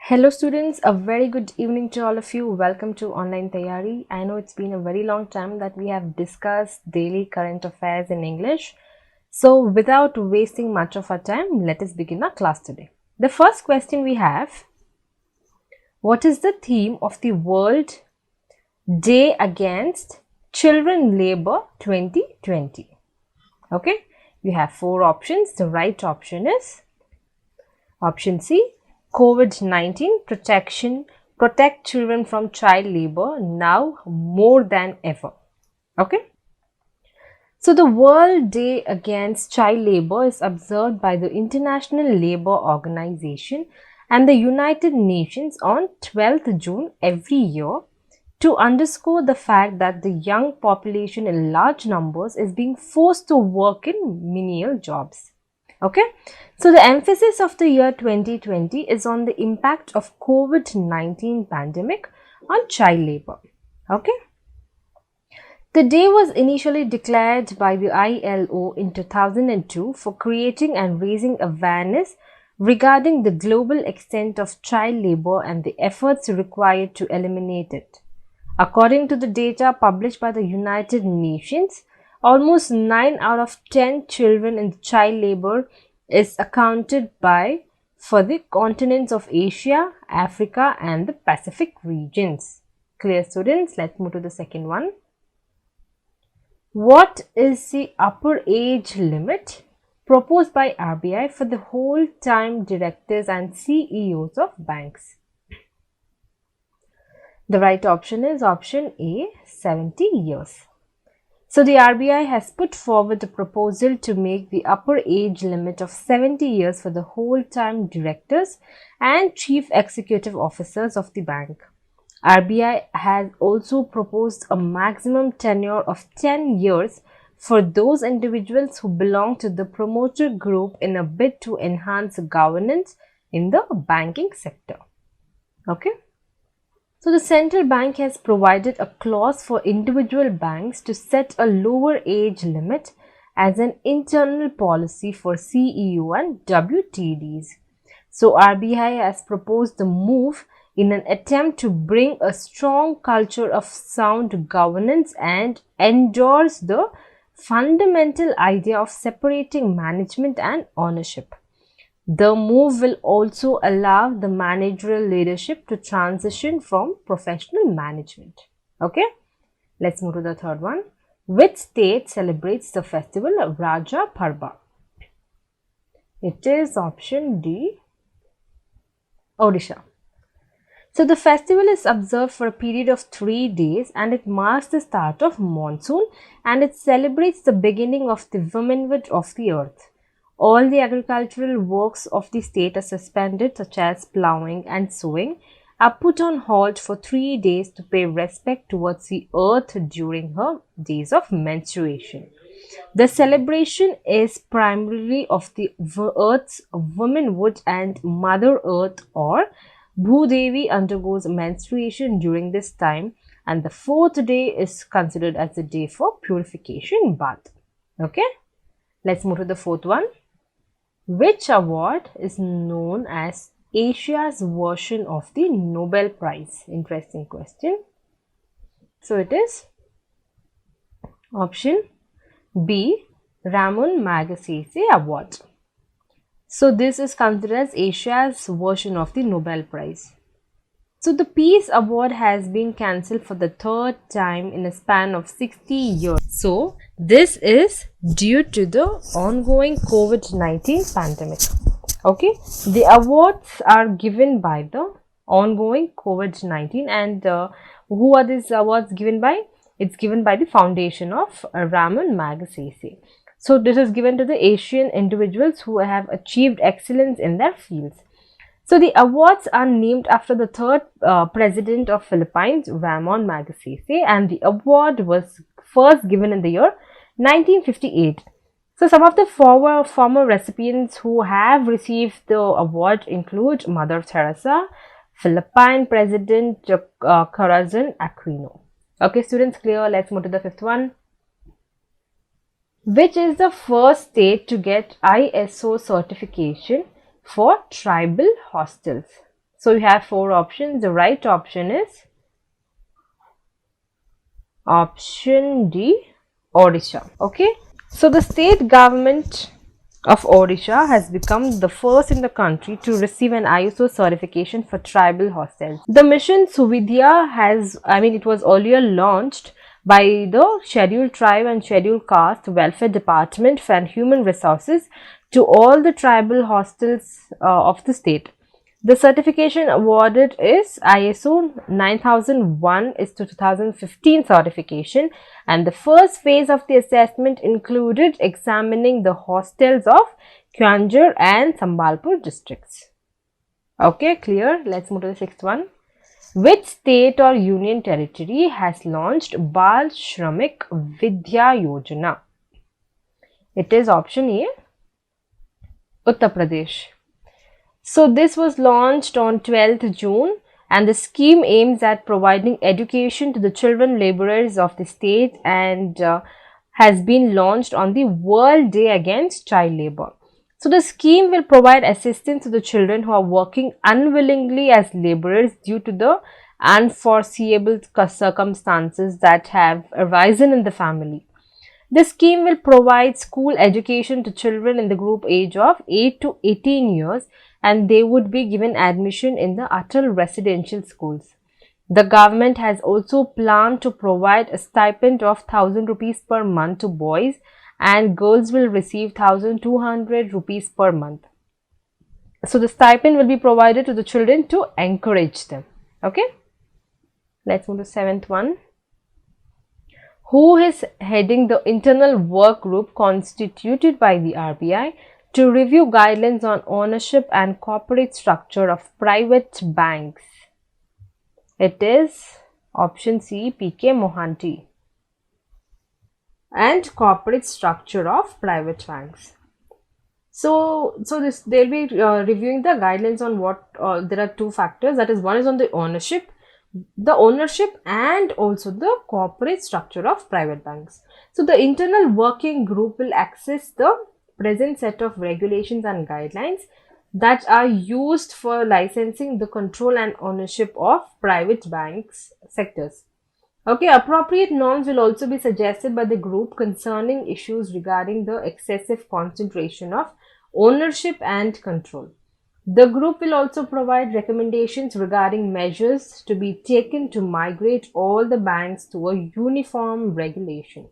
Hello students, a very good evening to all of you. Welcome to OnlineTyari. I know it's been a very long time that we have discussed daily current affairs in English. So without wasting much of our time, let us begin our class today. The first question we have, what is the theme of the World Day Against Children Labor 2020? Okay, you have four options. The right option is option C, COVID-19 protection, protect children from child labor now more than ever. Okay. So the World Day Against Child Labor is observed by the International Labour Organization and the United Nations on 12th June every year to underscore the fact that the young population in large numbers is being forced to work in menial jobs. Okay, so the emphasis of the year 2020 is on the impact of COVID-19 pandemic on child labor. Okay, the day was initially declared by the ILO in 2002 for creating and raising awareness regarding the global extent of child labor and the efforts required to eliminate it. According to the data published by the United Nations, almost 9 out of 10 children in child labor is accounted for the continents of Asia, Africa and the Pacific regions. Clear students? Let's move to the second one. What is the upper age limit proposed by RBI for the whole-time directors and CEOs of banks? The right option is option A, 70 years. So the RBI has put forward a proposal to make the upper age limit of 70 years for the whole-time directors and chief executive officers of the bank. RBI has also proposed a maximum tenure of 10 years for those individuals who belong to the promoter group in a bid to enhance governance in the banking sector. Okay. So the central bank has provided a clause for individual banks to set a lower age limit as an internal policy for CEO and WTDs. So RBI has proposed the move in an attempt to bring a strong culture of sound governance and endorse the fundamental idea of separating management and ownership. The move will also allow the managerial leadership to transition from professional management. Okay, let's move to the third one. Which state celebrates the festival of Raja Parba? It is option D, Odisha. So the festival is observed for a period of 3 days and it marks the start of monsoon and it celebrates the beginning of the womanhood of the earth. All the agricultural works of the state are suspended, such as ploughing and sowing, are put on halt for 3 days to pay respect towards the earth during her days of menstruation. The celebration is primarily of the earth's womanhood, and Mother Earth or Bhudevi undergoes menstruation during this time, and the fourth day is considered as the day for purification bath. Okay, let's move to the fourth one. Which award is known as Asia's version of the Nobel Prize? Interesting question. So it is option B, Ramon Magsaysay Award. So this is considered as Asia's version of the Nobel Prize. So the Peace Award has been cancelled for the third time in a span of 60 years. So this is due to the ongoing COVID-19 pandemic. Okay, the awards are given by the ongoing COVID-19 and who are these awards given by? It's given by the foundation of Ramon Magsaysay. So this is given to the Asian individuals who have achieved excellence in their fields. So the awards are named after the third president of Philippines, Ramon Magsaysay, and the award was first given in the year 1958. So some of the former recipients who have received the award include Mother Teresa, Philippine President Corazon Aquino. Okay, students, clear? Let's move to the fifth one. Which is the first state to get ISO certification for tribal hostels? So you have 4 options. The right option is option D, Odisha. Okay. So the state government of Odisha has become the first in the country to receive an ISO certification for tribal hostels. The mission Suvidya it was earlier launched by the Scheduled Tribe and Scheduled Caste Welfare Department and Human Resources to all the tribal hostels of the state. The certification awarded is ISO 9001 is to 2015 certification, and the first phase of the assessment included examining the hostels of Kyanjur and Sambalpur districts. Okay, clear. Let's move to the 6th one. Which state or union territory has launched Bal Shramik Vidya Yojana? It is option A, Uttar Pradesh. So this was launched on 12th June, and the scheme aims at providing education to the children laborers of the state and has been launched on the World Day Against Child Labor. So the scheme will provide assistance to the children who are working unwillingly as laborers due to the unforeseeable circumstances that have arisen in the family. The scheme will provide school education to children in the group age of 8 to 18 years, and they would be given admission in the Atal residential schools. The government has also planned to provide a stipend of 1000 rupees per month to boys, and girls will receive 1200 rupees per month. So the stipend will be provided to the children to encourage them. Okay. Let's move to 7th one. Who is heading the internal work group constituted by the RBI to review guidelines on ownership and corporate structure of private banks? It is option C, P.K. Mohanty. And corporate structure of private banks. So they'll be reviewing the guidelines on what there are 2 factors. That is, one is on the ownership and also the corporate structure of private banks. So the internal working group will access the present set of regulations and guidelines that are used for licensing, the control and ownership of private banks sectors. Okay, appropriate norms will also be suggested by the group concerning issues regarding the excessive concentration of ownership and control. The group will also provide recommendations regarding measures to be taken to migrate all the banks to a uniform regulation.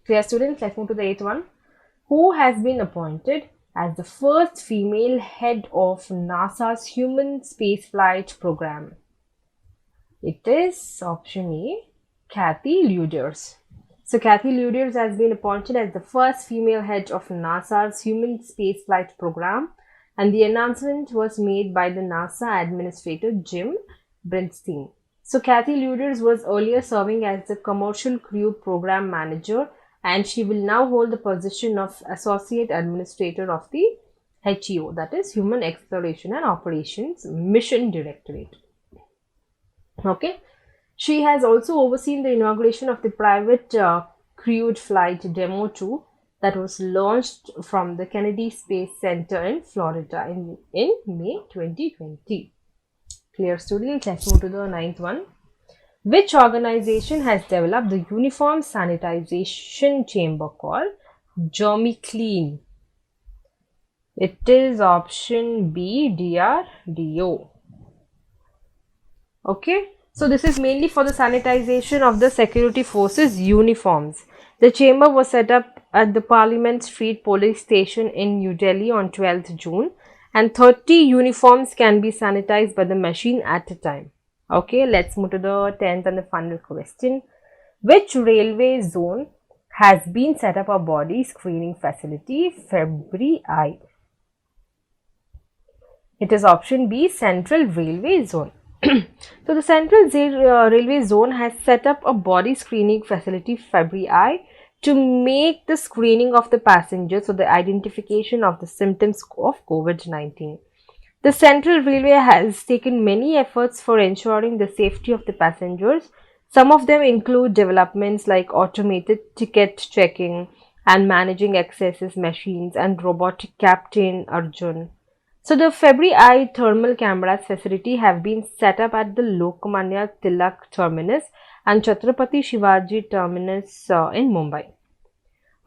Clear, students? Let's move to the 8th one. Who has been appointed as the first female head of NASA's human spaceflight program? It is option A, Kathy Lueders. So Kathy Lueders has been appointed as the first female head of NASA's human spaceflight program, and the announcement was made by the NASA Administrator Jim Bridenstine. So Kathy Lueders was earlier serving as the Commercial Crew Program Manager, and she will now hold the position of Associate Administrator of the HEO, that is Human Exploration and Operations Mission Directorate. Okay. She has also overseen the inauguration of the private crewed flight Demo 2 that was launched from the Kennedy Space Center in Florida in May 2020. Clear, students? Let's move to the 9th one. Which organization has developed the uniform sanitization chamber called GermiKlean? It is option B, DRDO. Okay, so this is mainly for the sanitization of the security forces uniforms. The chamber was set up at the Parliament Street Police Station in New Delhi on 12th June, and 30 uniforms can be sanitized by the machine at a time. Okay, let's move to the 10th and the final question. Which railway zone has been set up a body screening facility, FebriEye? It is option B, Central Railway Zone. So the Central Railway Zone has set up a body screening facility, FebriEye, to make the screening of the passengers, so the identification of the symptoms of COVID-19. The Central Railway has taken many efforts for ensuring the safety of the passengers. Some of them include developments like automated ticket checking and managing accesses machines and robotic Captain Arjun. So the FebriEye thermal cameras facility have been set up at the Lokmanya Tilak terminus and Chhatrapati Shivaji terminus in Mumbai.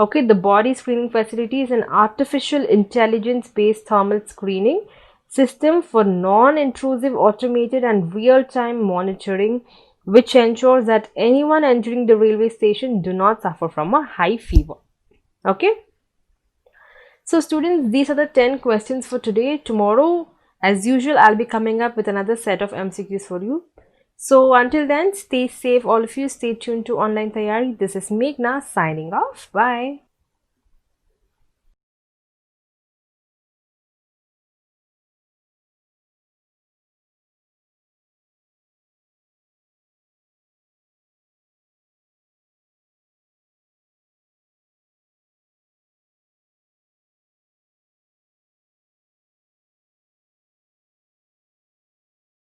Okay, the body screening facility is an artificial intelligence-based thermal screening system for non-intrusive automated and real-time monitoring, which ensures that anyone entering the railway station do not suffer from a high fever. Okay. So students, these are the 10 questions for today. Tomorrow, as usual, I'll be coming up with another set of MCQs for you. So until then, stay safe all of you. Stay tuned to Online Tayari. This is Meghna signing off. Bye.